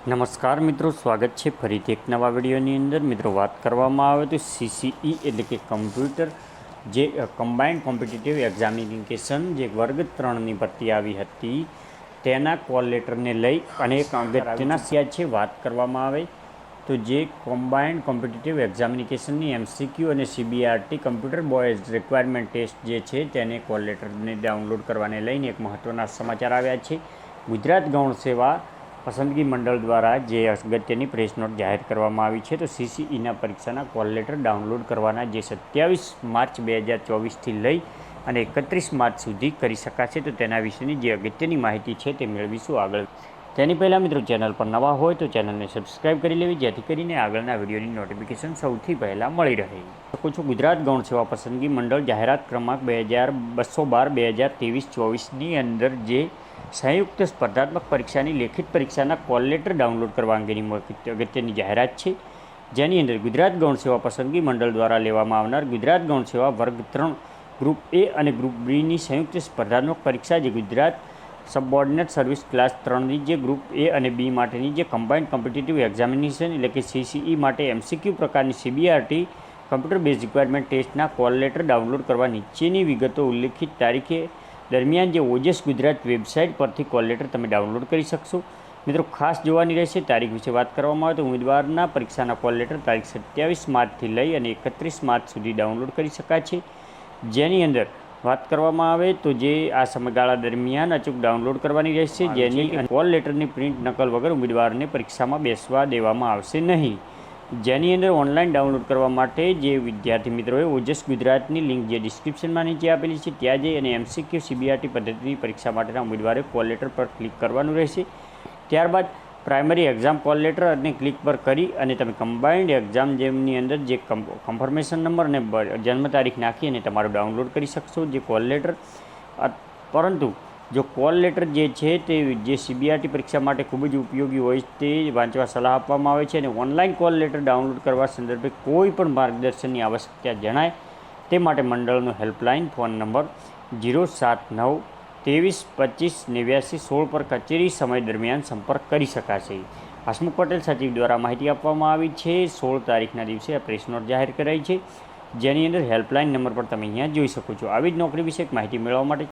નમસ્કાર મિત્રો, સ્વાગત છે ફરીથી એક નવા વિડીયોની અંદર. મિત્રો, વાત કરવામાં આવે તો CCE એટલે કે કમ્પ્યુટર જે કમ્બાઇન્ડ કોમ્પિટિટિવ એક્ઝામિનેશન જે વર્ગ 3ની ભરતી આવી હતી તેના કોલ લેટરને લઈ અને એક અગત્યના સિયા છે. વાત કરવામાં આવે તો જે કમ્બાઇન્ડ કોમ્પિટિટિવ એક્ઝામિનેશનની MCQ અને CBRT computer boys requirement test જે છે તેને કોલ લેટરને ડાઉનલોડ કરવાને લઈને એક મહત્ત્વના સમાચાર આવ્યા છે. ગુજરાત ગૌણ સેવા પસંદગી મંડળ દ્વારા જે અગત્યની પ્રેસ નોટ જાહેર કરવામાં આવી છે. તો CCEના પરીક્ષાના કોલ લેટર ડાઉનલોડ કરવાના જે 27 માર્ચ 2024થી લઈ અને 31 માર્ચ સુધી કરી શકાશે. તો તેના વિશેની જે અગત્યની માહિતી છે તે મેળવીશું આગળ. તેની પહેલાં મિત્રો, ચેનલ પર નવા હોય તો ચેનલને સબસ્ક્રાઈબ કરી લેવી, જેથી કરીને આગળના વિડીયોની નોટિફિકેશન સૌથી પહેલાં મળી રહે. શકો છો. ગુજરાત ગૌણ સેવા પસંદગી મંડળ જાહેરાત ક્રમાંક 212/2023-24ની અંદર જે સંયુક્ત સ્પર્ધાત્મક પરીક્ષાની લેખિત પરીક્ષાના કોલ લેટર ડાઉનલોડ કરવા અંગેની અગત્યની જાહેરાત છે. જેની અંદર ગુજરાત ગૌણ સેવા પસંદગી મંડળ દ્વારા લેવામાં આવનાર ગુજરાત ગૌણ સેવા વર્ગ 3 ગ્રુપ A અને ગ્રુપ Bની સંયુક્ત સ્પર્ધાત્મક પરીક્ષા જે ગુજરાત સબઓર્ડિનેટ સર્વિસ ક્લાસ 3ની જે ગ્રુપ A અને B માટેની જે કમ્બાઇન્ડ કોમ્પિટિટિવ એક્ઝામિનેશન એટલે કે CCE માટે MCQ પ્રકારની CBRT કમ્પ્યુટર બેઝ રિક્વાયરમેન્ટ ટેસ્ટના કોલ લેટર ડાઉનલોડ કરવા નીચેની વિગતો ઉલ્લેખિત તારીખે દરમિયાન જે ઓજસ ગુજરાત વેબસાઇટ પરથી કોલ લેટર તમે ડાઉનલોડ કરી શકશો. મિત્રો, ખાસ જોવાની રહેશે. તારીખ વિશે વાત કરવામાં આવે તો ઉમેદવારના પરીક્ષાના કોલ લેટર તારીખ 27 માર્ચથી લઈ અને 31 માર્ચ સુધી ડાઉનલોડ કરી શકાય છે. જેની અંદર વાત કરવામાં આવે તો જે આ સમયગાળા દરમિયાન અચૂક ડાઉનલોડ કરવાની રહેશે. જેની કોલ લેટરની પ્રિન્ટ નકલ વગર ઉમેદવારને પરીક્ષામાં બેસવા દેવામાં આવશે નહીં. જેની અંદર ઓનલાઈન ડાઉનલોડ કરવા માટે જે વિદ્યાર્થી મિત્રોએ ઓજસ ગુજરાતની લિંક જે ડિસ્ક્રિપ્શનમાં નીચે આપેલી છે ત્યાં જઈ અને MCQ CBRT પદ્ધતિની પરીક્ષા માટેના ઉમેદવારે કોલ લેટર પર ક્લિક કરવાનું રહેશે. ત્યારબાદ પ્રાઇમરી એક્ઝામ કોલ લેટર અને ક્લિક પર કરી અને તમે કમ્બાઇન્ડ એક્ઝામ જેમની અંદર જે કન્ફર્મેશન નંબર અને જન્મ તારીખ નાખી અને તમારું ડાઉનલોડ કરી શકશો જે કોલ લેટર. પરંતુ જો કોલ લેટર જે છે તે જે CBRT પરીક્ષા માટે ખૂબ જ ઉપયોગી હોય તે વાંચવા સલાહ આપવામાં આવે છે. અને ઓનલાઈન કોલ લેટર ડાઉનલોડ કરવા સંદર્ભે કોઈ પણ માર્ગદર્શનની આવશ્યકતા જણાય તે માટે મંડળનો હેલ્પલાઇન ફોન નંબર 079-23-25-89-16 પર કચેરી સમય દરમિયાન સંપર્ક કરી શકાશે. હસમુખ પટેલ સચિવ દ્વારા માહિતી આપવામાં આવી છે. 16 તારીખના દિવસે આ પ્રેસ નોટ જાહેર કરાઈ છે, જેની અંદર હેલ્પલાઇન નંબર પર તમે અહીંયા જોઈ શકો છો. આવી જ નોકરી વિશે માહિતી મેળવવા માટે